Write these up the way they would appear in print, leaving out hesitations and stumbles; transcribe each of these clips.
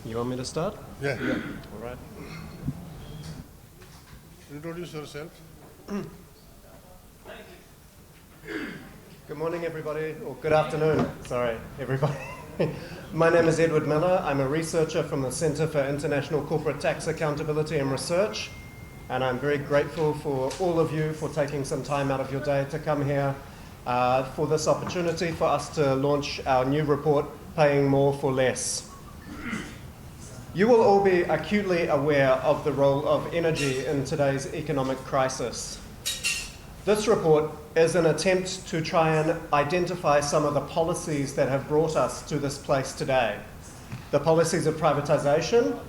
You want me to start? Yeah. All right. Introduce yourself. Good morning, everybody, or good afternoon. Sorry, everybody. My name is Edward Miller. I'm a researcher from the Centre for International Corporate Tax Accountability and Research, and I'm very grateful for all of you for taking some time out of your day to come here for this opportunity for us to launch our new report, Paying More for Less. You will all be acutely aware of the role of energy in today's economic crisis. This report is an attempt to try and identify some of the policies that have brought us to this place today. The policies of privatisation,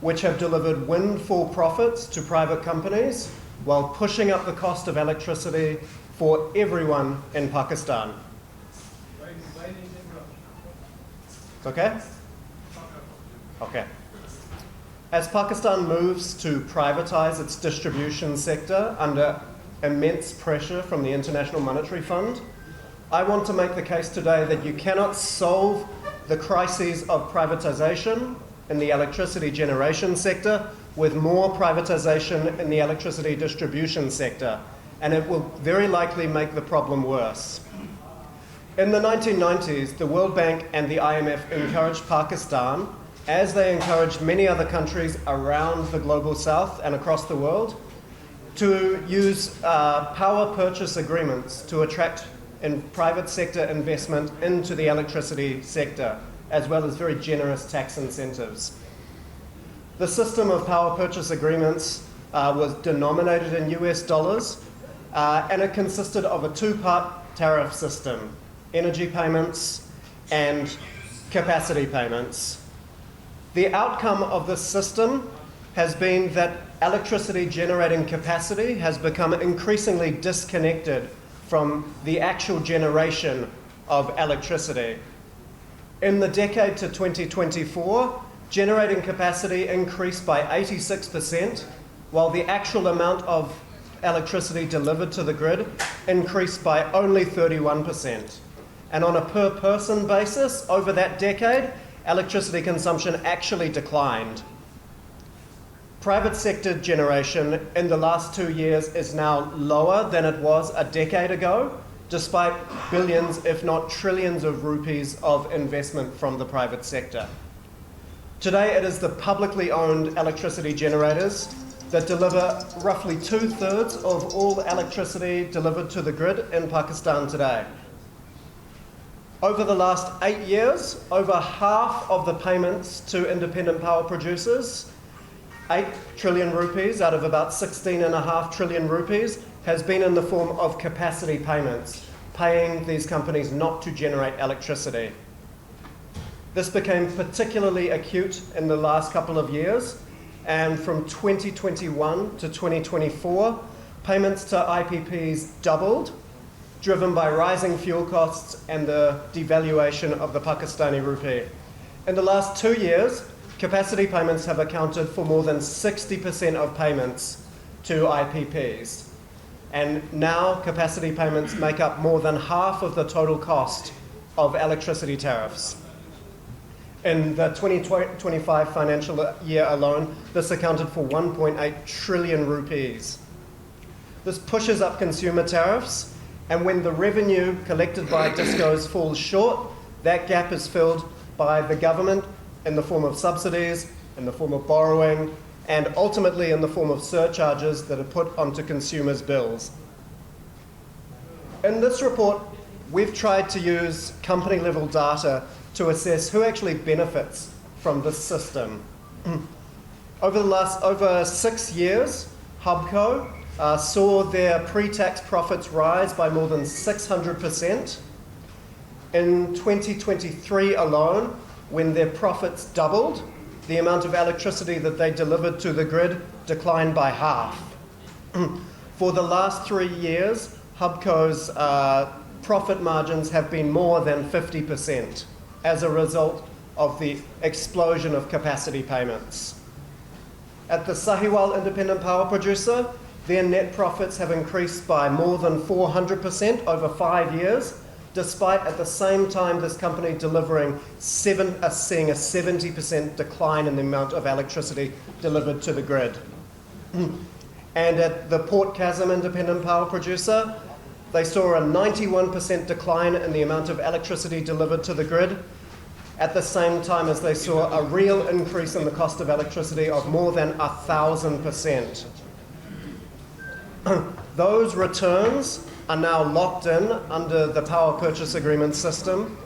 which have delivered windfall profits to private companies while pushing up the cost of electricity for everyone in Pakistan. Okay? Okay. As Pakistan moves to privatise its distribution sector under immense pressure from the International Monetary Fund, I want to make the case today that you cannot solve the crises of privatisation in the electricity generation sector with more privatisation in the electricity distribution sector, and it will very likely make the problem worse. In the 1990s, the World Bank and the IMF encouraged Pakistan, as they encouraged many other countries around the global south and across the world, to use power purchase agreements to attract private sector investment into the electricity sector, as well as very generous tax incentives. The system of power purchase agreements was denominated in US dollars, and it consisted of a two-part tariff system: energy payments and capacity payments. The outcome of this system has been that electricity generating capacity has become increasingly disconnected from the actual generation of electricity. In the decade to 2024, generating capacity increased by 86%, while the actual amount of electricity delivered to the grid increased by only 31%. And on a per person basis, over that decade, electricity consumption actually declined. Private sector generation in the last 2 years is now lower than it was a decade ago, despite billions, if not trillions of rupees of investment from the private sector. Today, it is the publicly owned electricity generators that deliver roughly 2/3 of all electricity delivered to the grid in Pakistan today. Over the last 8 years, over half of the payments to independent power producers, 8 trillion rupees out of about 16.5 trillion rupees, has been in the form of capacity payments, paying these companies not to generate electricity. This became particularly acute in the last couple of years, and from 2021 to 2024, payments to IPPs doubled, driven by rising fuel costs and the devaluation of the Pakistani rupee. In the last 2 years, capacity payments have accounted for more than 60% of payments to IPPs. And now capacity payments make up more than half of the total cost of electricity tariffs. In the 2025 financial year alone, this accounted for 1.8 trillion rupees. This pushes up consumer tariffs, and when the revenue collected by discos falls short, that gap is filled by the government in the form of subsidies, in the form of borrowing, and ultimately in the form of surcharges that are put onto consumers' bills. In this report, we've tried to use company-level data to assess who actually benefits from this system. Over 6 years, Hubco saw their pre-tax profits rise by more than 600%. In 2023 alone, when their profits doubled, the amount of electricity that they delivered to the grid declined by half. For the last 3 years, Hubco's profit margins have been more than 50% as a result of the explosion of capacity payments. At the Sahiwal Independent Power Producer, their net profits have increased by more than 400% over 5 years, despite at the same time this company seeing a 70% decline in the amount of electricity delivered to the grid. And at the Port Chasm Independent Power Producer, they saw a 91% decline in the amount of electricity delivered to the grid, at the same time as they saw a real increase in the cost of electricity of more than 1,000%. Those returns are now locked in under the power purchase agreement system,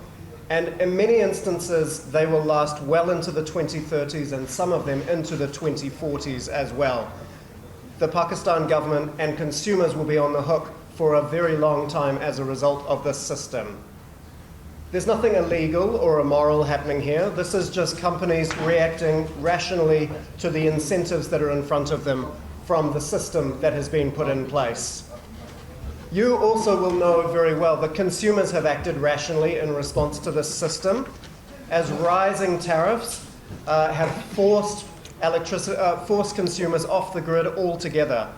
and in many instances they will last well into the 2030s and some of them into the 2040s as well. The Pakistan government and consumers will be on the hook for a very long time as a result of this system. There's nothing illegal or immoral happening here. This is just companies reacting rationally to the incentives that are in front of them from the system that has been put in place. You also will know very well that consumers have acted rationally in response to this system, as rising tariffs have forced consumers off the grid altogether.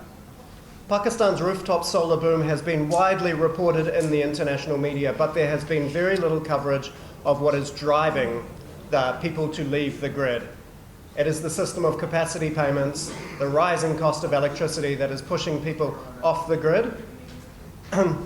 Pakistan's rooftop solar boom has been widely reported in the international media, but there has been very little coverage of what is driving the people to leave the grid. It is the system of capacity payments, the rising cost of electricity that is pushing people off the grid. And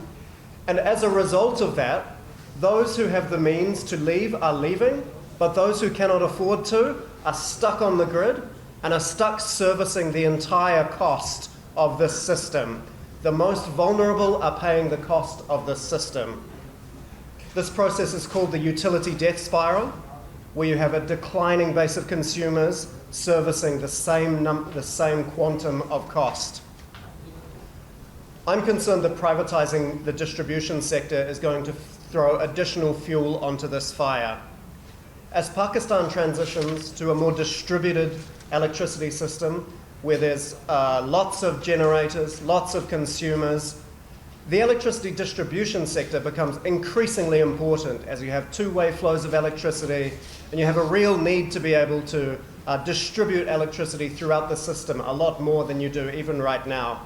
as a result of that, those who have the means to leave are leaving, but those who cannot afford to are stuck on the grid and are stuck servicing the entire cost of this system. The most vulnerable are paying the cost of this system. This process is called the utility death spiral, where you have a declining base of consumers servicing the same quantum of cost. I'm concerned that privatizing the distribution sector is going to throw additional fuel onto this fire. As Pakistan transitions to a more distributed electricity system, where there's lots of generators, lots of consumers, the electricity distribution sector becomes increasingly important as you have two-way flows of electricity and you have a real need to be able to distribute electricity throughout the system a lot more than you do even right now.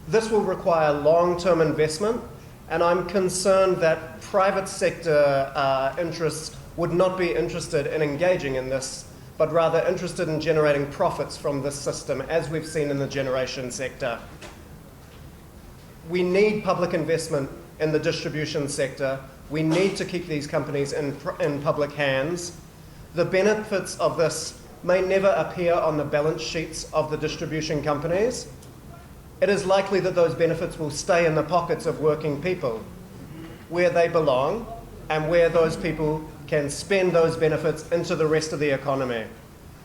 This will require long-term investment, and I'm concerned that private sector interests would not be interested in engaging in this, but rather interested in generating profits from this system, as we've seen in the generation sector. We need public investment in the distribution sector. We need to keep these companies in public hands. The benefits of this may never appear on the balance sheets of the distribution companies. It is likely that those benefits will stay in the pockets of working people, where they belong, and where those people can spend those benefits into the rest of the economy.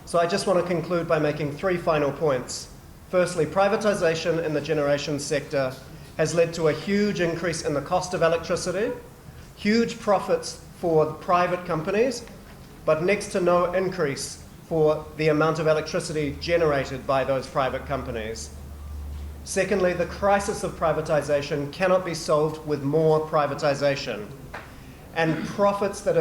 So I just want to conclude by making three final points. Firstly, privatization in the generation sector has led to a huge increase in the cost of electricity, huge profits for private companies, but next to no increase for the amount of electricity generated by those private companies. Secondly, the crisis of privatization cannot be solved with more privatization. And profits in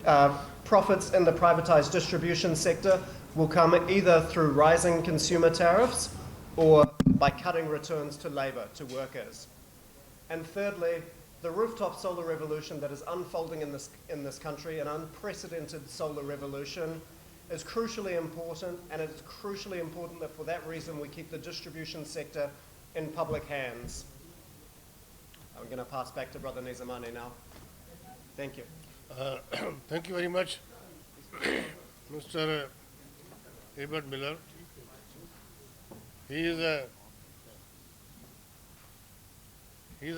the privatized distribution sector will come either through rising consumer tariffs or by cutting returns to labor, to workers. And thirdly, the rooftop solar revolution that is unfolding in this country, an unprecedented solar revolution, is crucially important, and it is crucially important that for that reason we keep the distribution sector in public hands. I'm going to pass back to Brother Nizamani now. Thank you. Thank you very much, Mr. Ebert Miller. He is a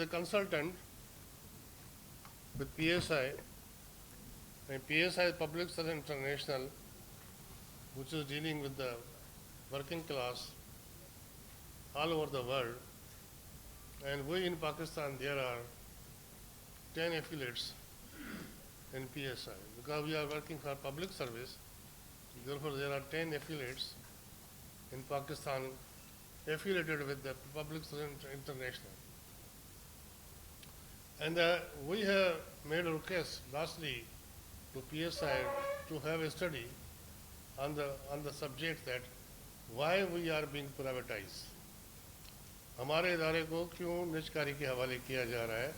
consultant with PSI, and PSI is Public Service International, which is dealing with the working class all over the world. And we in Pakistan, there are 10 affiliates in PSI. Because we are working for public service, therefore there are 10 affiliates in Pakistan affiliated with the Public Service International. And we have made a request lastly to PSI to have a study on the subject that why we are being privatized. ہمارے ادارے کو کیوں نجکاری کے حوالے کیا جا رہا ہے،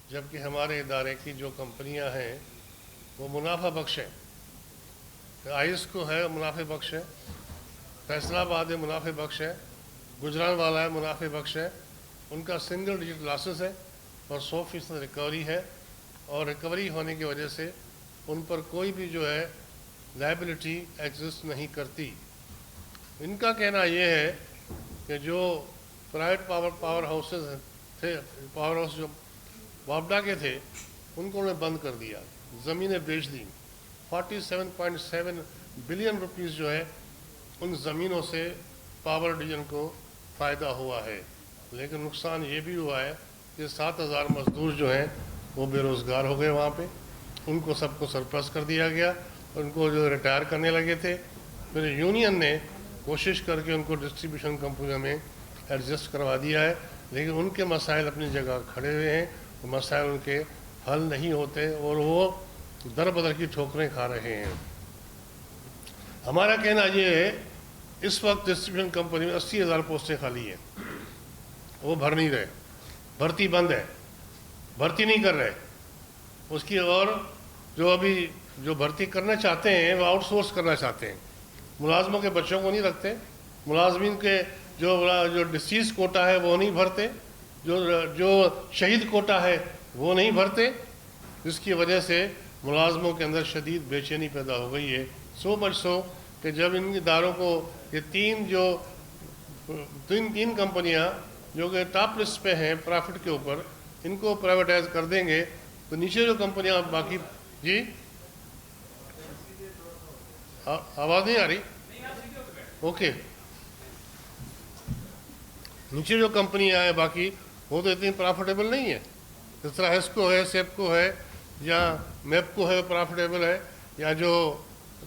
جبکہ ہمارے ادارے کی جو کمپنیاں ہیں وہ منافع بخش ہیں. آئس کو ہے منافع بخش ہے، فیصلہ آباد ہے منافع بخش ہے، گجران والا ہے منافع بخش ہے. ان کا سنگل ڈیجٹ لاسز ہے اور 100% ریکوری ہے، اور ریکوری ہونے کی وجہ سے ان پر کوئی بھی جو ہے لائبلٹی ایگزسٹ نہیں کرتی. ان کا کہنا یہ ہے کہ جو پرائیویٹ پاور ہاؤسز تھے، پاور ہاؤس جو وابڈا کے تھے، ان کو انہوں نے بند کر دیا، زمینیں بیچ دیں. 47.7 بلین روپیز جو ہے ان زمینوں سے پاور ڈویژن کو فائدہ ہوا ہے. لیکن نقصان یہ بھی ہوا ہے کہ 7,000 مزدور جو ہیں وہ بے روزگار ہو گئے وہاں پہ. ان کو سب کو سرپلس کر دیا گیا، ان کو جو ریٹائر کرنے لگے تھے. پھر یونین نے کوشش کر کے ان کو ڈسٹریبیوشن کمپنیوں میں ایڈجسٹ کروا دیا ہے، لیکن ان کے مسائل اپنی جگہ کھڑے ہوئے ہیں، مسائل ان کے حل نہیں ہوتے اور وہ در بدر کی ٹھوکریں کھا رہے ہیں. ہمارا کہنا یہ ہے اس وقت ڈسٹریبیوشن کمپنی میں 80,000 پوسٹیں خالی ہیں، وہ بھر نہیں رہے، بھرتی بند ہے، بھرتی نہیں کر رہے اس کی. اور جو ابھی جو بھرتی کرنا چاہتے ہیں وہ آؤٹ سورس کرنا چاہتے ہیں، ملازموں کے بچوں کو نہیں رکھتے، ملازمین کے جو ڈسیز کوٹا ہے وہ نہیں بھرتے، جو شہید کوٹا ہے وہ نہیں بھرتے، جس کی وجہ سے ملازموں کے اندر شدید بے چینی پیدا ہو گئی ہے. سو مچ سو کہ جب ان اداروں کو یہ تین کمپنیاں جو کہ ٹاپ لسٹ پہ ہیں پرافٹ کے اوپر، ان کو پرائیویٹائز کر دیں گے تو نیچے جو کمپنیاں باقی. جی آواز نہیں آ رہی؟ اوکے. نیچے جو کمپنیاں ہیں باقی وہ تو اتنی پرافٹیبل نہیں ہے. جس طرح ہیسکو ہے، سیپکو ہے یا میپکو ہے پرافٹیبل ہے، یا جو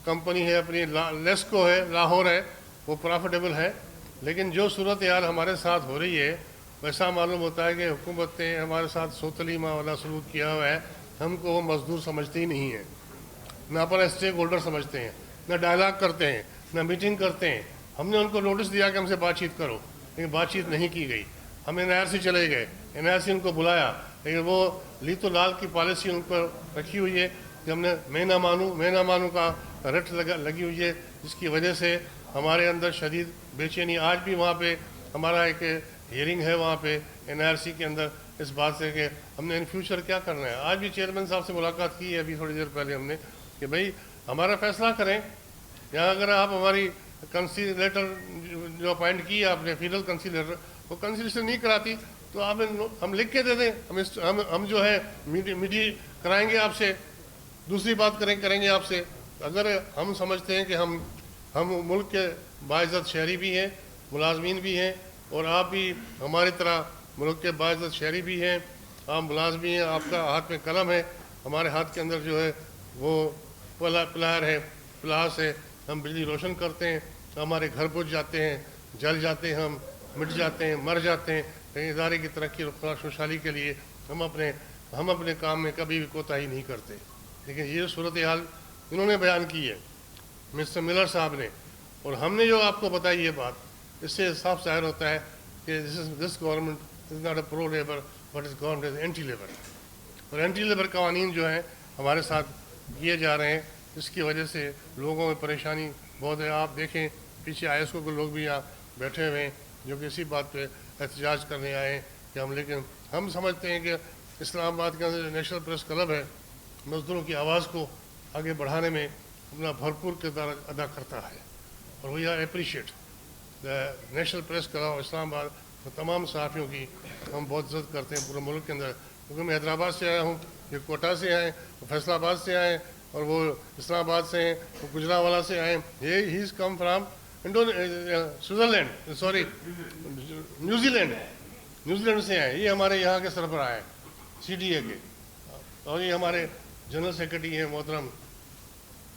کمپنی ہے اپنی لیسکو ہے لاہور ہے وہ پرافٹیبل ہے. لیکن جو صورتحال ہمارے ساتھ ہو رہی ہے ویسا معلوم ہوتا ہے کہ حکومت نے ہمارے ساتھ سوتلی ماں والا سلوک کیا ہوا ہے. ہم کو وہ مزدور سمجھتے ہی نہیں ہیں، نہ اپنا اسٹیک ہولڈر سمجھتے ہیں، نہ ڈائلاگ کرتے ہیں، نہ میٹنگ کرتے ہیں. ہم نے ان کو نوٹس دیا کہ ہم سے بات چیت کرو، لیکن بات چیت نہیں کی گئی. ہم NIRC چلے گئے، NIRC ان کو بلایا، لیکن وہ لیتو لال کی پالیسی ان پر رکھی ہوئی ہے کہ ہم نے میں نہ مانوں کا رٹ لگی ہوئی ہے، جس کی وجہ سے ہمارے اندر شدید بے چینی. آج بھی وہاں پہ ہمارا ایک ہیئرنگ ہے وہاں پہ NIRC کے اندر اس بات سے کہ ہم نے ان فیوچر کیا کرنا ہے. آج بھی چیئرمین صاحب سے ملاقات کی ہے ابھی تھوڑی دیر پہلے ہم نے کہ بھائی ہمارا فیصلہ کریں، یا اگر آپ ہماری کنسیلیٹر جو اپائنٹ کی ہے آپ نے فیڈرل کنسیلیٹر، وہ کنسیلیشن نہیں کراتی تو آپ ہم لکھ کے دے دیں، ہم جو ہے میٹنگ کرائیں گے آپ سے، دوسری بات کریں گے آپ سے. اگر ہم سمجھتے ہیں کہ ہم ملک کے باعزت شہری بھی ہیں، ملازمین بھی ہیں، اور آپ بھی ہماری طرح ملک کے باعزت شہری بھی ہیں، آپ ملازم بھی ہیں، آپ کا ہاتھ میں قلم ہے، ہمارے ہاتھ کے اندر جو ہے وہ پلائر ہے، پلاس ہے، ہم بجلی روشن کرتے ہیں، ہمارے گھر بجھ جاتے ہیں، جل جاتے ہیں، ہم مٹ جاتے ہیں، مر جاتے ہیں، لیکن ادارے کی ترقی اور خوشحالی کے لیے ہم اپنے کام میں کبھی بھی کوتاہی نہیں کرتے. لیکن یہ صورتحال انہوں نے بیان کی ہے مسٹر ملر صاحب نے، اور ہم نے جو آپ کو بتائی یہ بات، اس سے صاف ظاہر ہوتا ہے کہ this government is not a pro labour but is government is anti labour. اور اینٹی لیبر قوانین جو ہیں ہمارے ساتھ کیے جا رہے ہیں، اس کی وجہ سے لوگوں میں پریشانی بہت ہے. آپ دیکھیں پیچھے ISO کے لوگ بھی یہاں بیٹھے ہوئے ہیں جو کہ اسی بات پہ احتجاج کرنے آئے ہیں کہ لیکن ہم سمجھتے ہیں کہ اسلام آباد کے اندر نیشنل پریس کلب ہے مزدوروں کی آواز کو آگے بڑھانے میں اپنا بھرپور کردار ادا کرتا ہے، اور we are appreciate the National Press Club Islamabad. تمام صحافیوں کی ہم بہت عزت کرتے ہیں پورے ملک کے اندر، کیونکہ میں حیدرآباد سے آیا ہوں، یہ کوٹا سے آئے، وہ فیصل آباد سے آئے، اور وہ اسلام آباد سے ہیں، وہ گجرانوالہ سے آئے. He is come from Switzerland, sorry New Zealand آئے. یہ ہمارے یہاں کے سربراہ ہیں CDA کے، اور یہ ہمارے جنرل سیکرٹری ہیں محترم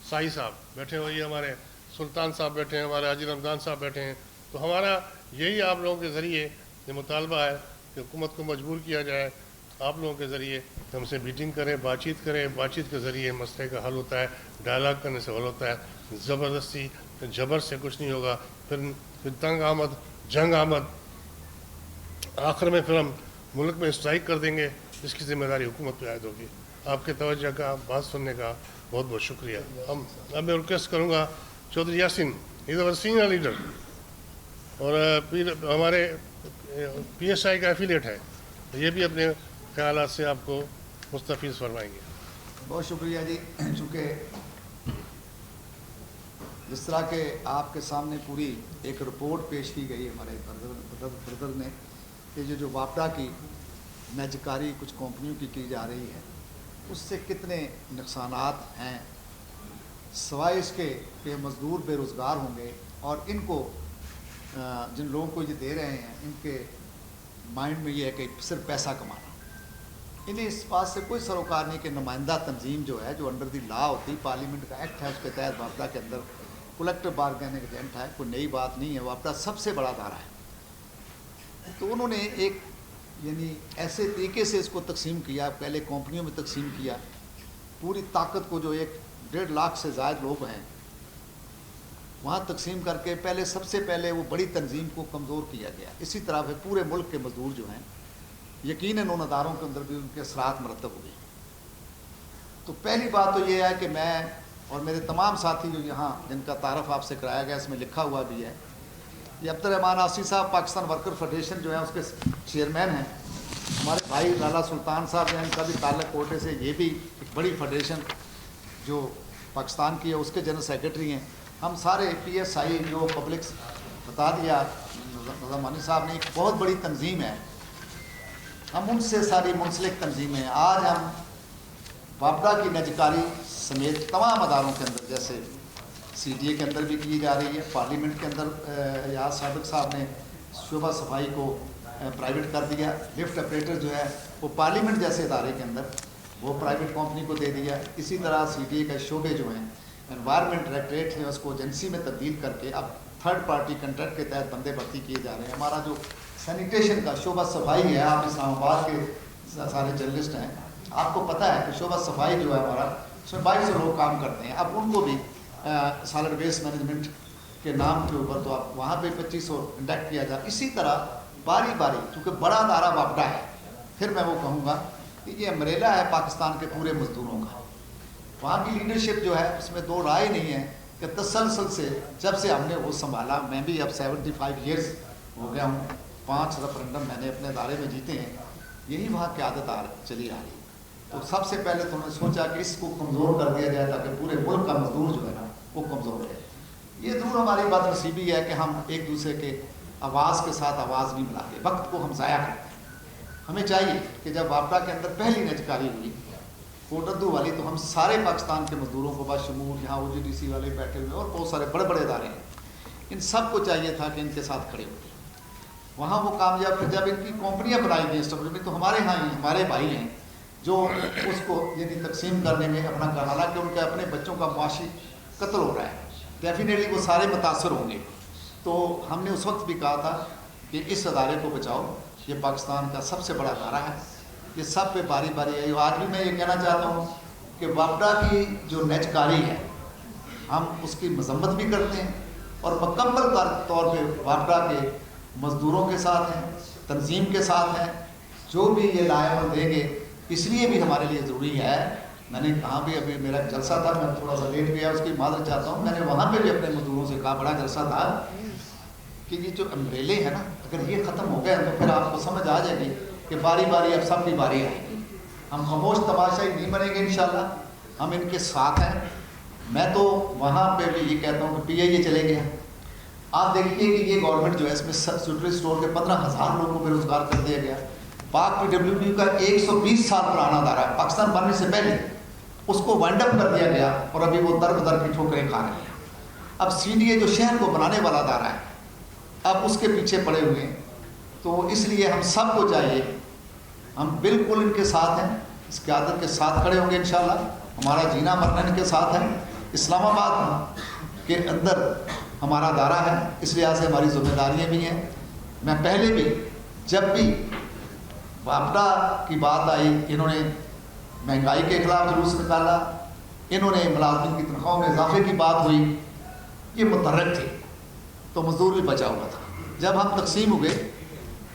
سائی صاحب بیٹھے ہوئے، یہ ہمارے سلطان صاحب بیٹھے ہیں، ہمارے حاجی رمضان صاحب بیٹھے ہیں. تو ہمارا یہی آپ لوگوں کے ذریعے یہ مطالبہ ہے کہ حکومت کو مجبور کیا جائے، آپ لوگوں کے ذریعے ہم سے میٹنگ کریں، بات چیت کے ذریعے مسئلے کا حل ہوتا ہے، ڈائلاگ کرنے سے حل ہوتا ہے. زبردستی جبر سے کچھ نہیں ہوگا. پھر تنگ آمد جنگ آمد آخر میں پھر ہم ملک میں اسٹرائک کر دیں گے، جس کی ذمہ داری حکومت پہ عائد ہوگی. آپ کے توجہ کا، بات سننے کا بہت بہت شکریہ. اب میں ریکویسٹ کروں گا چودھری یاسین، از اوور سینئر لیڈر اور ہمارے پی ایس آئی کا ایفیلیٹ ہے، یہ بھی اپنے خیالات سے آپ کو مستفیض فرمائیں گے. بہت شکریہ جی. چونکہ جس طرح کہ آپ کے سامنے پوری ایک رپورٹ پیش کی گئی ہمارے بردر نے کہ جو واپڈا کی نیز کاری کچھ کمپنیوں کی جا رہی ہے، اس سے کتنے نقصانات ہیں، سوائے اس کے کہ مزدور بے روزگار ہوں گے اور ان کو جن لوگوں کو یہ دے رہے ہیں ان کے مائنڈ میں یہ ہے کہ صرف پیسہ کمانا. انہیں اس بات سے کوئی سروکار نہیں کہ نمائندہ تنظیم جو ہے، جو انڈر دی لا ہوتی، پارلیمنٹ کا ایکٹ ہے، اس کے تحت واپڈا کے اندر کلیکٹو بارگیننگ ایجنٹ ہے، کوئی نئی بات نہیں ہے. واپڈا سب سے بڑا ادارہ ہے. تو انہوں نے ایک یعنی ایسے طریقے سے اس کو تقسیم کیا، پہلے کمپنیوں میں تقسیم کیا، پوری طاقت کو جو 1.5 لاکھ سے زائد لوگ ہیں وہاں تقسیم کر کے سب سے پہلے وہ بڑی تنظیم کو کمزور کیا گیا. اسی طرح پھر پورے ملک کے مزدور جو ہیں یقیناً ان اداروں کے اندر بھی ان کے اثرات مرتب ہوئے. تو پہلی بات تو یہ ہے کہ میں اور میرے تمام ساتھی جو یہاں جن کا تعارف آپ سے کرایا گیا، اس میں لکھا ہوا بھی ہے، یہ عبدالرحمان آصفی صاحب پاکستان ورکر فیڈریشن جو ہے اس کے چیئرمین ہیں. ہمارے بھائی لالا سلطان صاحب ہیں، ان کا بھی تعلق کوٹے سے، یہ بھی ایک بڑی فیڈریشن جو پاکستان کی ہے اس کے جنرل سیکرٹری ہیں. ہم سارے پی ایس آئی جو پبلک بتا دیا نظامانی صاحب نے، ایک بہت بڑی تنظیم ہے. ہم ان سے ساری منسلک تنظیمیں ہیں. آج ہم واپڈا کی نجکاری سمیت تمام اداروں کے اندر، جیسے سی ڈی اے کے اندر بھی کی جا رہی ہے، پارلیمنٹ کے اندر ایاز صادق صاحب نے شعبہ صفائی کو پرائیویٹ کر دیا، لفٹ آپریٹر جو ہے وہ پارلیمنٹ جیسے ادارے کے اندر وہ پرائیویٹ کمپنی کو دے دیا. اسی طرح سی ڈی اے کے شعبے جو ہیں، انوائرمنٹ ڈائریکٹریٹ ہے، اس کو ایجنسی میں تبدیل کر کے اب تھرڈ پارٹی کنٹریکٹ کے تحت بندے بھرتی کیے جا رہے ہیں. ہمارا جو سینیٹیشن کا شعبہ صفائی ہے، آپ اسلام آباد کے سارے جرنلسٹ ہیں، آپ کو پتہ ہے کہ شعبہ صفائی جو ہے ہمارا، اس میں 2200 لوگ کام کرتے ہیں. اب ان کو بھی سالڈ ویسٹ مینجمنٹ کے نام کے اوپر تو اب وہاں پہ 2500 انڈکٹ کیا جائے. اسی طرح باری باری، چونکہ بڑا ادارہ واپڈا ہے، پھر میں وہ کہوں گا کہ یہ امبریلا ہے پاکستان کے پورے مزدوروں کا. وہاں کی لیڈرشپ جو ہے اس میں دو رائے نہیں ہے کہ تسلسل سے جب سے ہم نے وہ سنبھالا، میں بھی اب 75 ایئرز ہو گیا ہوں، 5 ریفرنڈم میں نے اپنے ادارے میں جیتے ہیں، یہی وہاں کی عادت چلی آ رہی ہے. تو سب سے پہلے تو انہوں نے سوچا کہ اس کو کمزور کر دیا جائے تاکہ پورے ملک کا مزدور جو ہے نا وہ کمزور ہے. یہ ضرور ہماری بد نصیبی ہے کہ ہم ایک دوسرے کے آواز کے ساتھ آواز نہیں ملاتے، وقت کو ہم ضائع کرتے ہیں. ہمیں چاہیے کہ جب واپڈا کے اندر پہلی نجکاری ہوئی کوٹدو والی، تو ہم سارے پاکستان کے مزدوروں کو بشمول یہاں او جی ڈی سی والے بیٹھے ہوئے اور بہت سارے بڑے بڑے ادارے ہیں، ان سب کو چاہیے تھا کہ ان کے ساتھ کھڑے ہوتے. وہاں وہ کامیاب، جب ان کی کمپنیاں بنائی گئی اسٹیبلش میں، تو ہمارے ہاں ہی ہمارے بھائی ہیں جو اس کو یعنی تقسیم کرنے میں اپنا کہا، حالانکہ ان کے اپنے بچوں کا معاشی قتل ہو رہا ہے، ڈیفینیٹلی وہ سارے متاثر ہوں گے. تو ہم نے اس وقت بھی کہا تھا کہ اس ادارے کو بچاؤ، یہ پاکستان کا سب سے بڑا ادارہ ہے، یہ سب پہ باری باری ہے. آج بھی میں یہ کہنا چاہتا ہوں کہ واپڈا کی جو نیجکاری ہے ہم اس کی مذمت بھی کرتے ہیں اور مکمل طور پہ واپڈا کے مزدوروں کے ساتھ ہیں، تنظیم کے ساتھ ہیں. جو بھی یہ لائے اور دیں گے، اس لیے بھی ہمارے لیے ضروری ہے. میں نے کہا بھی ابھی میرا جلسہ تھا، میں تھوڑا سا لیٹ گیا، اس کی معذرت چاہتا ہوں. میں نے وہاں پہ بھی اپنے مزدوروں سے کہا، بڑا جلسہ تھا، کہ یہ جو امبریلے ہیں نا، اگر یہ ختم ہو گئے تو پھر آپ کو سمجھ آ جائے گی کہ باری باری اب سب کی باری آئے گی. ہم خاموش تماشائی نہیں بنیں گے انشاءاللہ، ہم ان کے ساتھ ہیں. میں تو وہاں پہ بھی یہ کہتا ہوں کہ پی آئی اے چلے گیا. آپ دیکھیے کہ یہ گورنمنٹ جو ہے اس میں سیوٹری اسٹور کے 15,000 لوگوں کو بے روزگار کر دیا گیا. پاک پی ڈبلیو ڈی کا 120 سال پرانا ادارہ ہے، پاکستان بننے سے پہلے اس کو وائنڈ اپ کر دیا گیا اور ابھی وہ در بدر کی ٹھوکریں کھا رہے ہیں. اب سی ڈی اے جو شہر کو بنانے والا ادارہ ہے، اب اس کے پیچھے پڑے ہوئے ہیں. تو اس لیے ہم سب کو چاہیے، ہم بالکل ان کے ساتھ ہیں، اس قیادت کے ساتھ کھڑے ہوں گے انشاءاللہ. ہمارا جینا مرنا ان کے ساتھ ہے. اسلام آباد کے اندر ہمارا ادارہ ہے، اس لحاظ سے ہماری ذمہ داریاں بھی ہیں. میں پہلے بھی جب بھی واپڈا کی بات آئی، انہوں نے مہنگائی کے خلاف جلوس نکالا، انہوں نے ملازمین کی تنخواہوں میں اضافے کی بات ہوئی، یہ متحرک تھے، تو مزدور بھی بچا ہوا تھا. جب ہم تقسیم ہوئے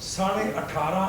18.5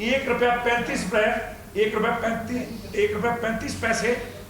₹1.35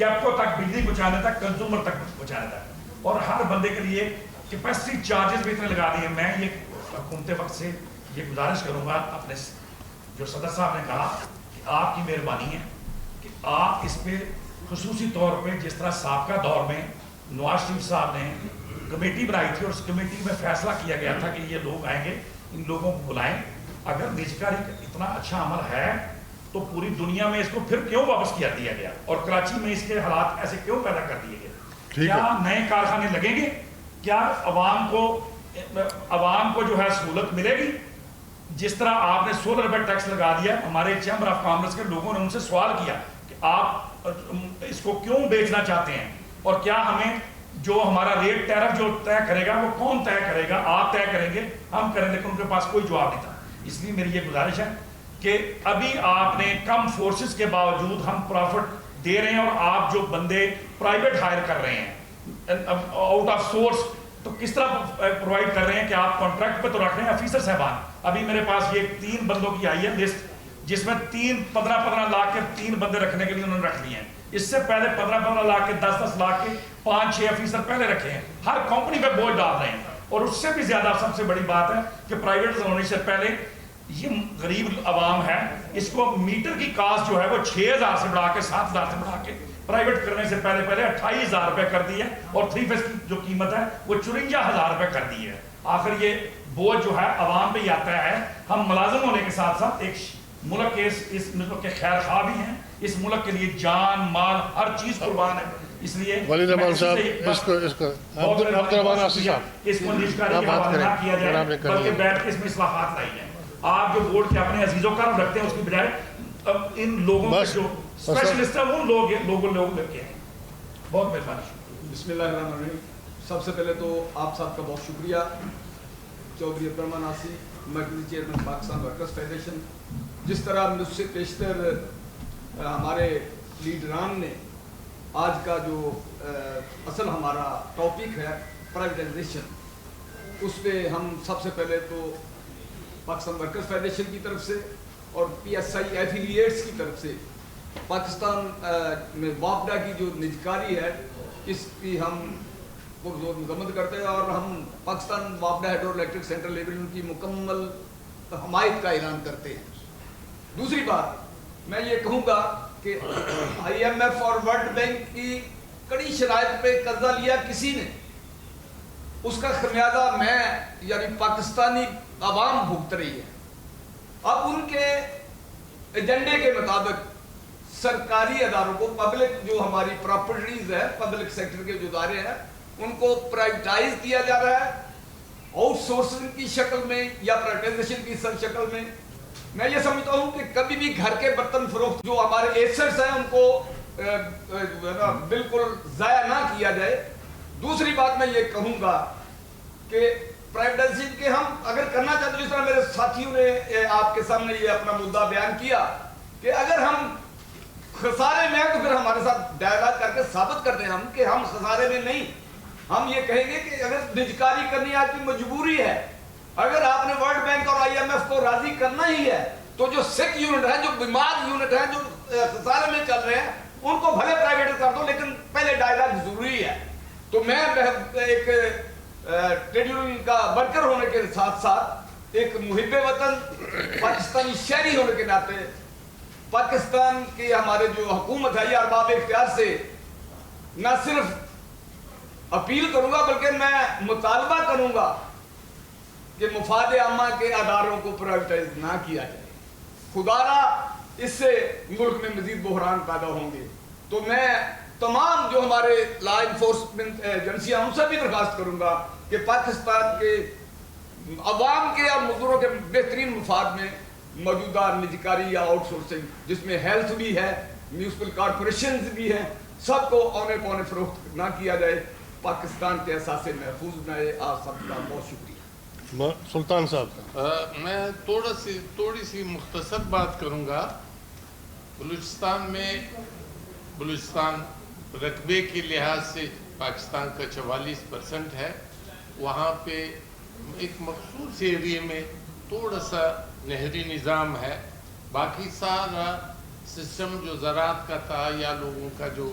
گیپو تک، بجلی پہنچانے تک، کنزیومر تک پہنچانے تک، اور ہر بندے کے لیے کیپیسٹی چارجز بھی اتنے لگا دیے. میں یہ حکومت وقت سے یہ گزارش کروں گا، اپنے جو صدر صاحب نے کہا کہ آپ کی مہربانی ہے کہ آپ اس پہ خصوصی طور پہ، جس طرح سابقہ دور میں نواز شریف صاحب نے کمیٹی بنائی تھی اور اس کمیٹی میں فیصلہ کیا گیا تھا کہ یہ لوگ آئیں گے، ان لوگوں کو بلائیں. اگر نجکاری اتنا اچھا عمل ہے تو پوری دنیا میں اس کو پھر کیوں واپس کیا دیا گیا، اور کراچی میں اس کے حالات ایسے کیوں پیدا کر دیے گئے؟ کیا نئے کارخانے لگیں گے؟ کیا عوام کو جو ہے سہولت ملے گی؟ جس طرح آپ نے سولر پہ ٹیکس لگا دیا، ہمارے چیمبر آف کامرس کے لوگوں نے ان سے سوال کیا کہ آپ اس کو کیوں بیچنا چاہتے ہیں، اور کیا ہمیں جو ہمارا ریٹ ٹیرف جو طے کرے گا وہ کون طے کرے گا؟ آپ طے کریں گے، ہم کریں، لیکن ان کے پاس کوئی جواب نہیں تھا. اس لیے میری یہ گزارش ہے کہ ابھی آپ نے کم فورسز کے باوجود ہم پروفٹ دے رہے ہیں، اور آپ جو بندے پرائیویٹ ہائر کر رہے ہیں آؤٹ آف سورس، تو کس طرح پرووائڈ کر رہے ہیں کہ آپ کانٹریکٹ پہ تو رکھ رہے ہیں افیسر صاحبان. ابھی میرے پاس یہ 3 بندوں کی آئی ہے لسٹ، جس میں 15 لاکھ کے 3 بندے رکھنے کے لیے انہوں نے رکھ لیے ہیں. اس سے پہلے 15 لاکھ کے 10 لاکھ کے 5-6 افیسر پہلے رکھے ہیں. ہر کمپنی پہ بوجھ ڈال رہے ہیں. اور اس سے بھی زیادہ سب سے بڑی بات ہے کہ پرائیویٹ ہونے سے پہلے یہ غریب عوام ہے، اس کو میٹر کی کاسٹ جو ہے وہ 6,000 سے بڑھا کے 7,000 سے بڑھا کے پرائیویٹ کرنے سے پہلے 28,000 روپے کر دی ہے، اور 3 فیس کی جو قیمت ہے وہ 54,000 روپے کر دی ہے. آخر یہ بوجھ جو ہے عوام پہ ہی آتا ہے. ہم ملازم ہونے کے ساتھ ساتھ ایک ملک کے اس ملک کے خیر خواہ بھی ہیں، اس ملک کے لیے جان مال ہر چیز قربان ہے. اس لیے ولی رحمان صاحب اس کو عبدالرحمان آصف صاحب اس کو نجکاری کا حوالہ نہ کیا جائے، بلکہ بیٹھ کے اس میں اصلاحات لائی جائیں. آپ جو بورڈ کے اپنے عزیزوں کا رکھتے ہیں اس کی بجائے ان لوگوں کے جو اسپیشلسٹ ہیں وہ لوگ لگے ہیں. بہت مہربانی. بسم اللہ الرحمن الرحیم. سب سے پہلے تو آپ صاحب کا بہت شکریہ. چودھری عبدالرحمان آصف، مرکزی چیئرمین پاکستان ورکرز فیڈریشن. جس طرح مجھ سے پیشتر ہمارے لیڈران نے آج کا جو اصل ہمارا ٹاپک ہے پرائیویٹائزیشن، اس پہ ہم سب سے پہلے تو پاکستان ورکرز فیڈریشن کی طرف سے اور PSI ایفیلیٹس کی طرف سے پاکستان میں وابڈا کی جو نجکاری ہے اس کی ہم پرزور مذمت کرتے ہیں، اور ہم پاکستان وابڈا ہائیڈرو الیکٹرک سینٹرل لیول ان کی مکمل حمایت کا اعلان کرتے ہیں. دوسری بات میں یہ کہوں گا کہ IMF اور ورلڈ بینک کی کڑی شرائط پہ قرضہ لیا کسی نے، اس کا خمیازہ میں یعنی پاکستانی عوام بھگت رہی ہے. اب ان کے ایجنڈے کے مطابق سرکاری اداروں کو، پبلک جو ہماری پراپرٹیز ہے، پبلک سیکٹر کے جو ادارے ہیں، ان کو پرائیویٹائز کیا جا رہا ہے آؤٹ سورسنگ کی شکل میں یا پرائیویٹائزیشن کی شکل میں. میں یہ سمجھتا ہوں کہ کبھی بھی گھر کے برتن فروخت جو ہمارے ایسٹس ہیں ان کو بالکل ضائع نہ کیا جائے. دوسری بات میں یہ کہوں گا کہ پرائیویٹائزیشن کے ہم اگر کرنا چاہتے ہیں، جس طرح میرے ساتھیوں نے آپ کے سامنے یہ اپنا مدعا بیان کیا کہ اگر ہم خسارے میں ہیں تو پھر ہمارے ساتھ ڈائیلاگ کر کے ثابت کرتے ہیں ہم کہ ہم خسارے میں نہیں. ہم یہ کہیں گے کہ اگر نجکاری کرنی آپ کی مجبوری ہے، اگر آپ نے ورلڈ بینک اور IMF کو راضی کرنا ہی ہے تو جو سک یونٹ ہیں، جو بیمار یونٹ ہیں، جو خسارے میں چل رہے ہیں، ان کو بھلے پرائیویٹ کر دو، لیکن پہلے ڈائیلاگ ضروری ہے. تو میں ایک ٹریڈ یونین کا ورکر ہونے کے ساتھ ساتھ ایک محب وطن پاکستانی شہری ہونے کے ناطے پاکستان کی ہمارے جو حکومت ہے یا ارباب اختیار سے نہ صرف اپیل کروں گا بلکہ میں مطالبہ کروں گا کہ مفاد عامہ کے اداروں کو پرائیویٹائز نہ کیا جائے. خدارا اس سے ملک میں مزید بحران پیدا ہوں گے. تو میں تمام جو ہمارے لا انفورسمنٹ ایجنسیاں ان سے بھی درخواست کروں گا کہ پاکستان کے عوام کے اور مزدوروں کے بہترین مفاد میں موجودہ نجکاری یا آؤٹ سورسنگ، جس میں ہیلتھ بھی ہے، میونسپل کارپوریشنز بھی ہیں، سب کو اونے پونے فروخت نہ کیا جائے. پاکستان کے احساس محفوظ میں آپ سب کا بہت شکریہ. سلطان صاحب میں تھوڑی سی مختصر بات کروں گا. بلوچستان میں رقبے کے لحاظ سے پاکستان کا 44% ہے. وہاں پہ ایک مخصوص ایریے میں تھوڑا سا نہری نظام ہے. باقی سارا سسٹم جو زراعت کا تھا یا لوگوں کا جو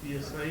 PSI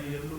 ILO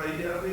IRA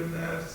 NRC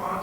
5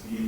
3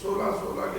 16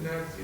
NRC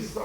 100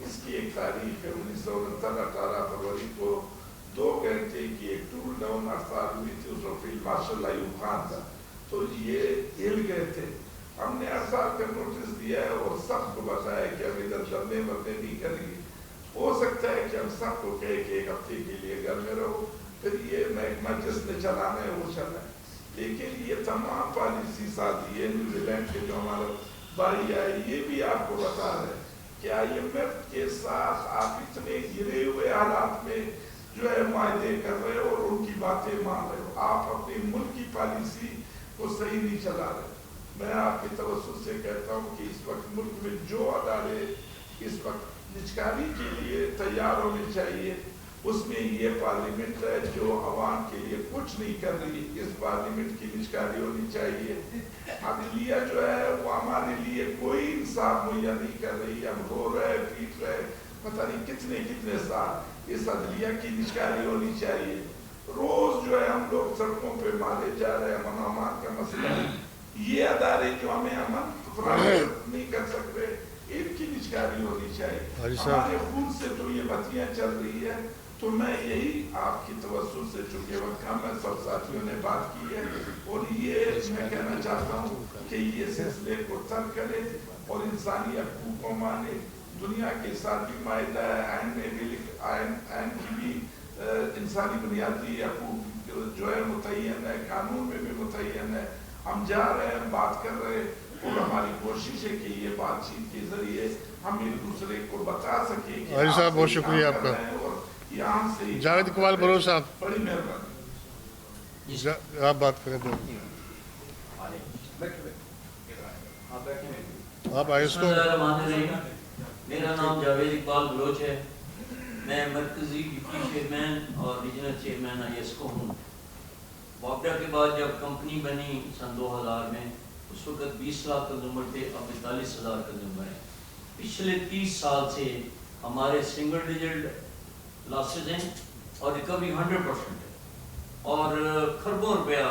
اس کی ایک تاریخ ہے 1969 18 فروری کو 2 گھنٹے کی ایک ٹول ڈاؤن ہڑتال ہوئی تھی، اس وقت فیلڈ مارشل ایوب خان تھا، تو یہ ہل گئے تھے. ہم نے ہڑتال کا نوٹس دیا ہے اور سب کو بتایا کہ ہم ادھر دھرنے ورنے نہیں کریں گے. ہو سکتا ہے کہ ہم سب کو کہے کہ 1 ہفتے کے لیے گھر میں رہو، پھر یہ محکمہ جس نے چلانا ہے وہ چلائے. لیکن یہ تمام پالیسی ساتھی ہے نیوزی لینڈ کے جو ہمارا بھائی آئے یہ بھی آپ کو بتا رہے کہ IMF کے ساتھ آپ اتنے گرے ہوئے حالات میں جو ہے معاہدے کر رہے ہو اور ان کی باتیں مان رہے ہو. آپ اپنی ملک کی پالیسی کو صحیح نہیں چلا رہے. میں آپ کی توسط سے کہتا ہوں کہ اس وقت ملک میں جو ادارے اس وقت نجکاری کے لیے تیار ہونے چاہیے اس میں یہ پارلیمنٹ ہے جو عوام کے لیے کچھ نہیں کر رہی. اس پارلیمنٹ کی نجکاری ہونی چاہیے. عدلیہ جو ہے وہ ہمارے لیے کوئی انصاف مہیا نہیں کر رہی. ہم رو رہے پیٹ رہے پتہ نہیں کتنے سال. اس عدلیہ کی نجکاری ہونی چاہیے. روز جو ہے ہم لوگ سڑکوں پہ مارے جا رہے ہیں. امن و امان کا مسئلہ ہے. یہ ادارے جو ہمیں امن فراہم نہیں کر سکتے ان کی نجکاری ہونی چاہیے. ہمارے خون سے تو یہ بتیاں چل رہی ہے. تو میں یہی آپ کی توسط سے چونکہ وقت کم ہے سب ساتھیوں نے بات کی ہے اور یہ میں کہنا چاہتا ہوں کہ یہ سلسلے کو ترک کرے اور انسانی حقوق کو مانے. دنیا کے ساتھ بھی معاہدہ ہے، آئین میں بھی آئین کی بھی انسانی بنیادی حقوق جو ہے متعین ہے، قانون میں بھی متعین ہے. ہم جا رہے ہیں بات کر رہے ہیں اور ہماری کوشش ہے کہ یہ بات چیت کے ذریعے ہم ایک دوسرے کو بتا سکیں کہ حاجی صاحب بہت شکریہ آپ کا. جاوید اقبال بروز صاحب بڑی مہربانی. آپ بات کریں تو آپ آئے اس کو. میرا نام جاوید اقبال بلوچ ہے. میں مرکزی ڈپٹی چیئرمین اور ریجنل چیئرمین IESCO ہوں. وابڈا کے بعد جب کمپنی بنی سن 2000 میں اس وقت 20 لاکھ کنزیومر تھے، اب 42,000 کنزیومر ہیں. پچھلے 30 سال سے ہمارے سنگل ڈیجٹ لاسز ہیں اور ریکوری 100% ہے اور کھربوں روپیہ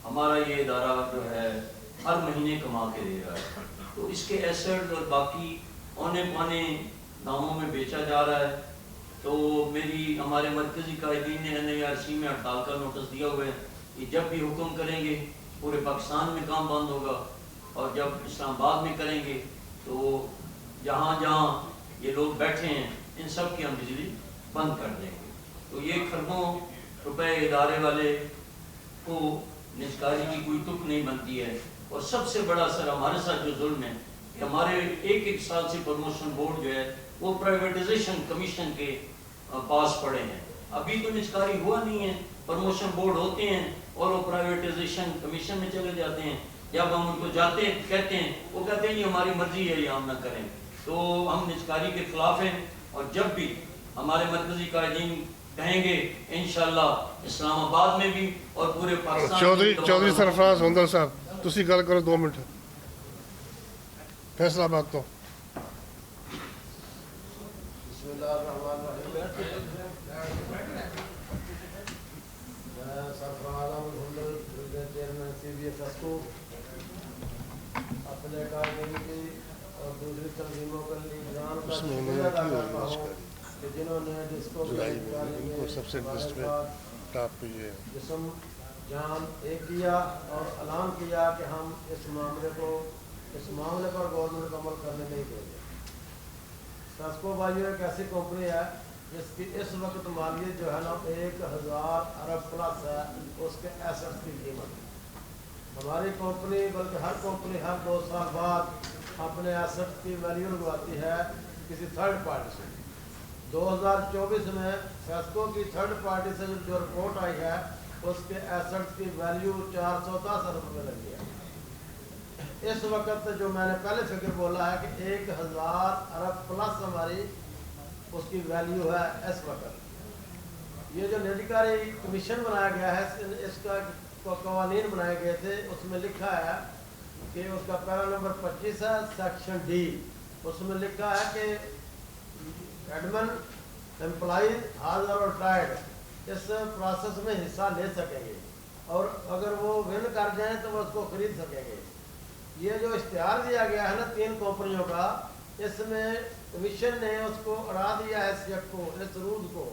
ہمارا یہ ادارہ جو ہے ہر مہینے کما کے دے رہا ہے. تو اس کے ایسٹ اور باقی اونے پانے داموں میں بیچا جا رہا ہے. تو ہمارے مرکزی قائدین نے NIRC میں ہڑتال کا نوٹس دیا ہوا ہے کہ جب بھی حکم کریں گے پورے پاکستان میں کام بند ہوگا اور جب اسلام آباد میں کریں گے تو جہاں جہاں یہ لوگ بیٹھے ہیں ان سب کی ہم بجلی بند کر دیں گے. تو یہ کھربوں روپے ادارے والے کو نجکاری کی کوئی تک نہیں بنتی ہے. اور سب سے بڑا اثر ہمارے ساتھ جو ظلم ہے کہ ہمارے ایک سال سے پروموشن بورڈ جو ہے وہ پرائیویٹائزیشن کمیشن کے پاس پڑے ہیں. ابھی تو نجکاری ہوا نہیں ہے. پروموشن بورڈ ہوتے ہیں اور وہ پرائیویٹائزیشن کمیشن میں چلے جاتے ہیں. جب ہم ان کو جاتے کہتے ہیں وہ کہتے ہیں یہ ہماری مرضی ہے یہ ہم نہ کریں. تو ہم نجکاری کے خلاف ہیں اور جب بھی ہمارے مرکزی قائدین کہیں گے انشاءاللہ اسلام آباد میں بھی اور پورے پاکستان میں. چودھری سرفراز ہندل صاحب تسی گل کرو 2 منٹ. فیصلہ آباد تو اپنے قائدین کی اور دوسری تنظیموں کا لیڈران کا شکریہ ادا کرتا ہوں کہ جنہوں نے ڈسکو سب سے ٹاپ پہ یہ جسم جان ایک کیا اور اعلان کیا کہ ہم اس معاملے پر گورنمنٹ عمل کرنے نہیں دیں گے. ساسکو بھائیو ایک ایسی کمپنی ہے جس کی اس وقت مالیت جو ہے نا 1,000 ارب پلس ہے اس کے ایسٹ کی قیمت. ہماری کمپنی بلکہ ہر کمپنی ہر 2 سال بعد اپنے ایسٹ کی ویلیو لگواتی ہے کسی تھرڈ پارٹی سے. 2024 میں ساسکو کی تھرڈ پارٹی سے جو رپورٹ آئی ہے اس کے ایسٹ کی ویلیو 410 ارب روپے لگی ہے. اس وقت جو میں نے پہلے فکر بولا ہے کہ 1,000 ارب پلس ہماری اس کی ویلیو ہے اس وقت. یہ جو نجکاری کمیشن بنایا گیا ہے اس کا قوانین بنائے گئے تھے اس میں لکھا ہے کہ اس کا پیرا نمبر 25 ہے سیکشن ڈی. اس میں لکھا ہے کہ ایڈمن امپلائیز حاضر اور ٹائڈ اس پروسیس میں حصہ لے سکیں گے اور اگر وہ ون کر جائیں تو وہ اس کو خرید سکیں گے. یہ جو اشتہار دیا گیا ہے نا 3 کمپنیوں کا اس میں کمیشن نے اس کو اڑا دیا ہے، اس کو، اس رول کو،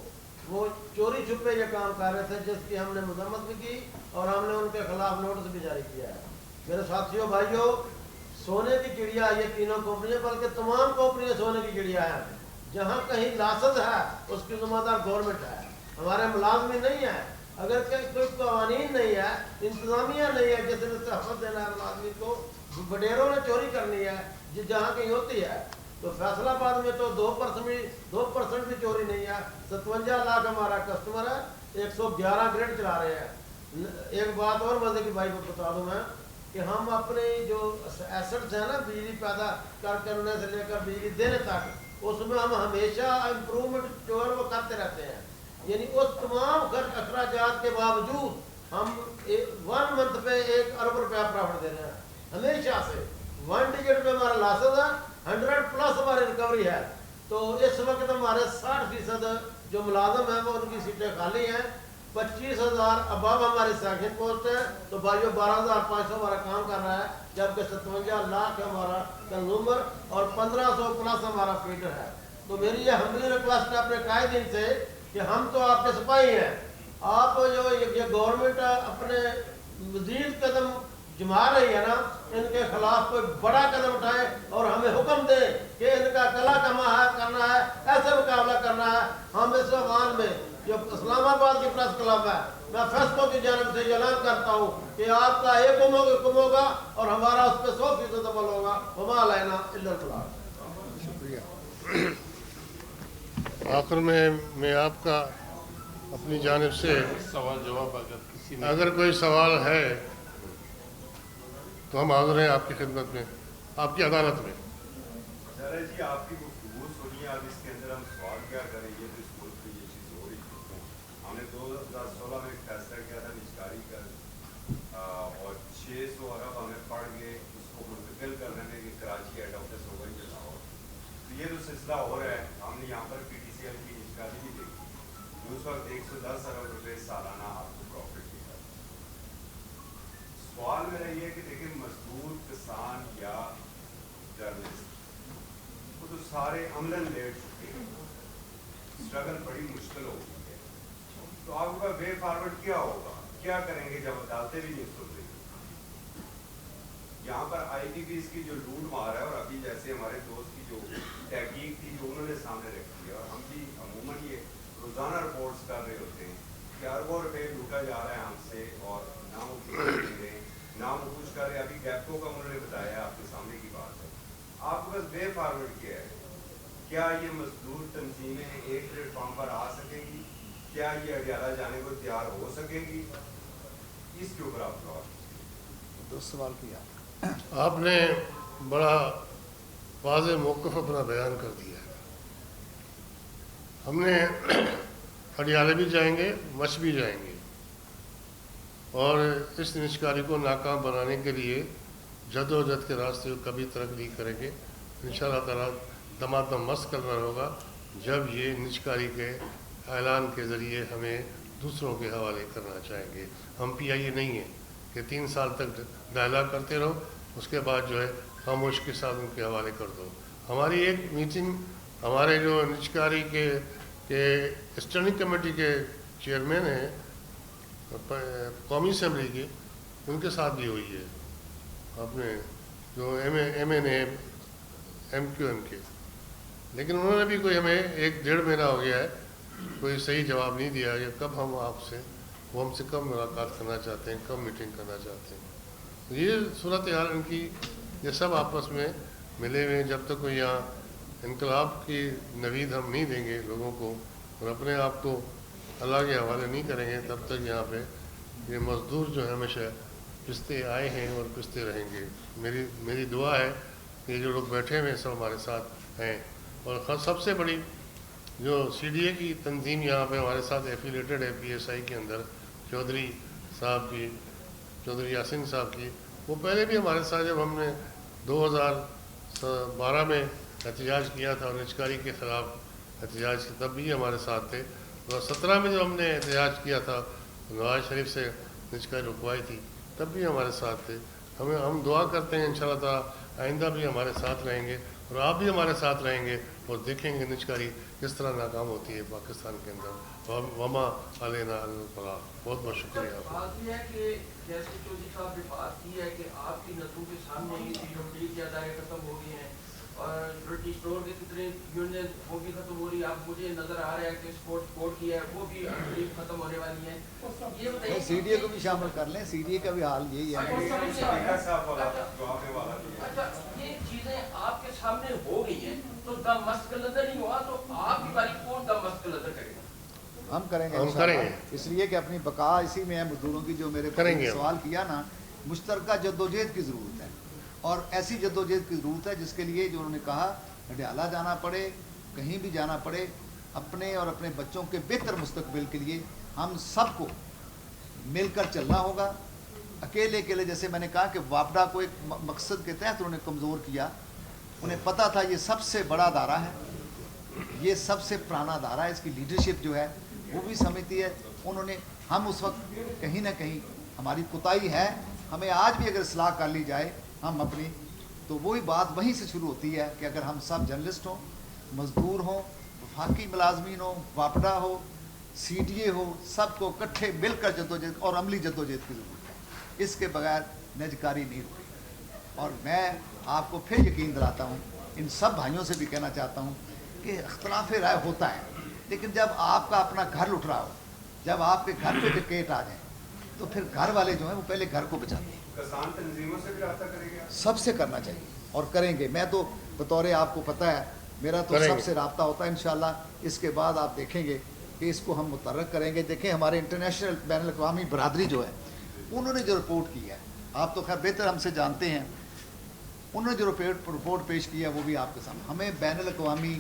وہ چوری چھپے یہ کام کر رہے تھے، جس کی ہم نے مذمت بھی کی اور ہم نے ان کے خلاف نوٹس بھی جاری کیا ہے۔ میرے ساتھیوں بھائیوں، سونے کی چڑیا یہ تینوں کمپنیاں، بلکہ تمام کمپنیاں سونے کی چڑیا ہیں۔ جہاں کہیں لاسز ہے اس کی ذمہ دار گورنمنٹ ہے، ہمارے ملازمین نہیں ہے۔ اگر کوئی قوانین نہیں ہے، انتظامیہ نہیں ہے جس نے تحفظ دینا ہے ملازمین کو، وڈیروں نے چوری کرنی ہے جہاں کہیں ہوتی ہے، تو فیصل آباد میں تو 2% بھی چوری نہیں ہے۔ 57 لاکھ ہمارا کسٹمر ہے، 111 گریڈ چلا رہے ہیں۔ ایک بات اور مزے کی بھائی کو بتا دوں میں کہ ہم اپنے جو ایسٹس ہیں نا، بجلی پیدا کرنے سے لے کر بجلی دینے تک، اس میں ہم ہمیشہ امپرومنٹ جو ہے وہ کرتے رہتے ہیں۔ یعنی اس تمام اخراجات کے باوجود ہم 1 منتھ پہ 1 ارب روپیہ پرافٹ دے رہے ہیں ہمیشہ سے۔ 1 ڈجٹ پہ ہمارا لاسز ہے، 100+ ہماری ریکوری ہے۔ تو اس وقت ہمارے 60% جو ملازم ہیں وہ ان کی سیٹیں خالی ہیں۔ 25,000 اباب ہماری سیکشن پوسٹ ہے، تو بھائیو 12,500 ہمارا کام کر رہا ہے، جبکہ 57 لاکھ ہمارا کنزیومر اور 1500+ ہمارا فیڈر ہے۔ تو میری یہ ہمبلی ریکویسٹ ہے اپنے قائدین سے کہ ہم تو آپ کے سپاہی ہیں، آپ جو یہ گورنمنٹ اپنے مزید قدم جما رہی ہے نا، ان کے خلاف کوئی بڑا قدم اٹھائے اور ہمیں حکم دے کہ ان کا کلا کما ہے کرنا ہے، ایسے مقابلہ کرنا ہے۔ ہم اس افغان میں جو اسلام آباد کی پریس کلب ہے، میں فیصلوں کی جانب سے اعلان کرتا ہوں کہ آپ کا ایک حکم ہوگا اور ہمارا اس پہ 100% عمل ہوگا۔ وما علینا الا البلاغ۔ شکریہ۔ آخر میں آپ کا اپنی جانب سے سوال جواب اگر کوئی سوال ہے تو ہم حاضر ہیں آپ کی خدمت میں، آپ کی عدالت میں۔ جی آپ کی گفتگو سنیے، اب اس کے اندر ہم سوال کیا کریں؟ یہ تو اس ملک میں یہ چیز ہو رہی ہے۔ ہم نے 2016 میں ایک فیصلہ کیا تھا نجکاری کا، اور 600 ارب ہمیں پڑ گئے اس کو منتقل کرنے میں کہ کراچی ہیڈ آفس ہوگا یا لاہور۔ تو یہ جو سلسلہ ہو رہا ہے، ہم نے یہاں پر PTCL کی نجکاری بھی دیکھی، اس وقت 110 ارب روپے سالانہ آپ کو پروفٹ ملا۔ سوال میرا یہ ہے کہ دیکھیں، مزدور، کسان یا جرنلسٹ وہ تو سارے عملاً لیٹ چکے ہیں، اسٹرگل بڑی مشکل ہو گئی ہے۔ تو آپ کا وے فارورڈ کیا ہوگا؟ کیا کریں گے جب عدالتیں بھی نہیں سن رہی؟ یہاں پر IPPs کی جو لوٹ مار ہے، اور ابھی جیسے ہمارے دوست کی جو تحقیق تھی جو انہوں نے سامنے رکھی ہے، اور ہم بھی عموماً یہ روزانہ رپورٹس کر رہے ہوتے ہیں کہ اربوں روپے لوٹا جا رہا ہے ہم سے، اور نہ وہ کچھ دے رہے ہیں نہ وہ کچھ کر رہے ہیں۔ ابھی گیپکو کا انہوں نے بتایا، آپ کے سامنے کی بات ہے۔ آپ کے پاس وے فارورڈ کیا ہے؟ کیا یہ مزدور تنظیمیں ایک پلیٹ فارم پر آ سکیں گی؟ کیا یہ اڈیالہ جانے کو تیار ہو سکیں گی؟ اس کے اوپر آپ کا دو سوال کیا آپ نے بڑا واضح موقف اپنا بیان کر دیا ہے۔ ہم نے اڈیالہ بھی جائیں گے، مچ بھی جائیں گے، اور اس نجکاری کو ناکام بنانے کے لیے جدوجہد کے راستے کو کبھی ترک نہیں کریں گے۔ انشاءاللہ تعالیٰ دمادم مست کرنا ہوگا جب یہ نجکاری کے اعلان کے ذریعے ہمیں دوسروں کے حوالے کرنا چاہیں گے۔ ہم PIA نہیں ہیں کہ 3 سال تک ڈائلاگ کرتے رہو، اس کے بعد جو ہے خاموش کے ساتھ ان کے حوالے کر دو۔ ہماری ایک میٹنگ ہمارے جو نجکاری کے اسٹینڈنگ کمیٹی کے چیئرمین ہیں قومی اسمبلی کی، ان کے ساتھ بھی ہوئی ہے، اپنے جو MN ہے MQM کے، لیکن انہوں نے بھی کوئی ہمیں 1-1.5 مہینہ ہو گیا ہے کوئی صحیح جواب نہیں دیا کہ کب ہم آپ سے، وہ ہم سے کب ملاقات کرنا چاہتے ہیں، کب میٹنگ کرنا چاہتے ہیں۔ تو یہ صورتحال ان کی، یہ سب آپس میں ملے ہوئے ہیں۔ جب تک کوئی یہاں انقلاب کی نوید ہم نہیں دیں گے لوگوں کو اور اپنے آپ کو اللہ کے حوالے نہیں کریں گے، تب تک یہاں پہ یہ مزدور جو ہے ہمیشہ پستے آئے ہیں اور پستے رہیں گے۔ میری دعا ہے کہ جو لوگ بیٹھے ہوئے سب ہمارے ساتھ ہیں، اور سب سے بڑی جو CDA کی تنظیم یہاں پہ ہمارے ساتھ ایفیلیٹڈ ہے PSI کے اندر، چودھری صاحب کی، چودھری یاسین صاحب کی، وہ پہلے بھی ہمارے ساتھ، جب ہم نے 2012 میں احتجاج کیا تھا اور نجکاری کے خلاف احتجاج کیا، تب بھی ہمارے ساتھ تھے۔ 2017 میں جب ہم نے احتجاج کیا تھا، نواز شریف سے نجکاری رکوائی تھی، تب بھی ہمارے ساتھ تھے۔ ہم دعا کرتے ہیں انشاءاللہ تعالیٰ آئندہ بھی ہمارے ساتھ رہیں گے اور آپ بھی ہمارے ساتھ رہیں گے اور دیکھیں گے نجکاری کس طرح ناکام ہوتی ہے پاکستان کے اندر. وما علینا البلاغ. بہت بہت شکریہ آپ کا. بات یہ ہے کہ جیسے چودھری صاحب نے بات کی ہے کہ آپ کی نظروں کے سامنے ہی ڈیل کے ادارے ختم ہو گئے ہیں اور برٹش اسٹور کے کتنے یونین وہ بھی ختم ہو رہی ہے. اب مجھے نظر آ رہا ہے کہ اسپورٹ کوڈ کی ہے وہ بھی ختم ہونے والی ہے. یہ بتائیے سی ڈی اے کو بھی شامل کر لیں. سی ڈی اے کا بھی حال یہی ہے. اچھا یہ چیزیں آپ کے سامنے ہو گئی ہیں تو دم مسکل نظر نہیں ہوا تو آپ کی باری کون دم مسکل نظر کرے گا؟ ہم کریں گے اس لیے کہ اپنی بقا اسی میں ہے. مزدوروں کی جو میرے سوال کیا نا, مشترکہ جدوجہد کی ضرورت ہے اور ایسی جدوجہد کی ضرورت ہے جس کے لیے جو انہوں نے کہا ڈیالہ جانا پڑے, کہیں بھی جانا پڑے, اپنے اور اپنے بچوں کے بہتر مستقبل کے لیے ہم سب کو مل کر چلنا ہوگا. اکیلے جیسے میں نے کہا کہ واپڈا کو ایک مقصد کے تحت انہوں نے کمزور کیا. انہیں پتہ تھا یہ سب سے بڑا ادارہ ہے, یہ سب سے پرانا ادارہ ہے, اس کی لیڈرشپ جو ہے وہ بھی سمجھتی ہے. انہوں نے ہم اس وقت کہیں نہ کہیں ہماری کوتاہی ہے, ہمیں آج بھی اگر اصلاح کر لی جائے ہم اپنی, تو وہی بات وہیں سے شروع ہوتی ہے کہ اگر ہم سب جرنلسٹ ہوں, مزدور ہوں, وفاقی ملازمین ہوں, واپڈا ہو, سی ڈی اے ہو, سب کو اکٹھے مل کر جدوجہد اور عملی جدوجہد کی ضرورت ہے. اس کے بغیر نجکاری نہیں رکے. اور میں آپ کو پھر یقین دلاتا ہوں, ان سب بھائیوں سے بھی کہنا چاہتا ہوں کہ اختلاف رائے ہوتا ہے, لیکن جب آپ کا اپنا گھر لٹ رہا ہو, جب آپ کے گھر پہ ٹکیٹ آ جائیں تو پھر گھر والے جو ہیں وہ پہلے گھر کو بچاتے ہیں. کسان تنظیموں سے بھی رابطہ کریں گے؟ سب سے کرنا چاہیے اور کریں گے. میں تو بطور آپ کو پتہ ہے میرا تو سب سے رابطہ ہوتا ہے. انشاءاللہ اس کے بعد آپ دیکھیں گے کہ اس کو ہم متحرک کریں گے. دیکھیں ہمارے انٹرنیشنل بین الاقوامی برادری جو ہے انہوں نے جو رپورٹ کی ہے, آپ تو خیر بہتر ہم سے جانتے ہیں, انہوں نے جو رپورٹ پیش کی ہے وہ بھی آپ کے سامنے. ہمیں بین الاقوامی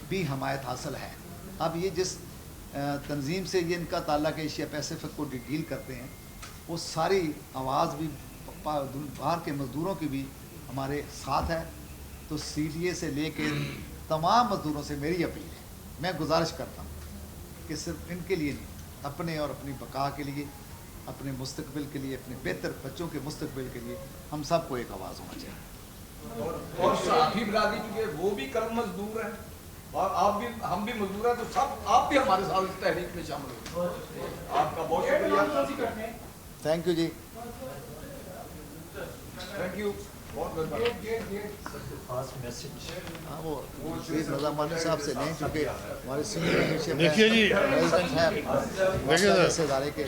بھی حمایت حاصل ہے. اب یہ جس تنظیم سے یہ ان کا تعلق ہے, ایشیا پیسیفک کو ڈیل کرتے ہیں, وہ ساری آواز بھی باہر کے مزدوروں کی بھی ہمارے ساتھ ہے. تو سی ڈی اے سے لے کے تمام مزدوروں سے میری اپیل ہے, میں گزارش کرتا ہوں کہ صرف ان کے لیے نہیں, اپنے اور اپنی بقا کے لیے, اپنے مستقبل کے لیے, اپنے بہتر بچوں کے مستقبل کے لیے ہم سب کو ایک آواز ہونا چاہیے. اور صحافی برادری کے وہ بھی کم مزدور ہیں اور آپ بھی, ہم بھی مزدور ہیں, تو سب آپ بھی ہمارے ساتھ اس تحریک میں شامل ہو. آپ کا بہت شکریہ. Thank you ji. Thank you. بہت بہت ہاں وہ رضا مانی صاحب سے لیں چونکہ ہمارے سینئر دیکھیے جی پریزیڈنٹ ہیں ادارے کے.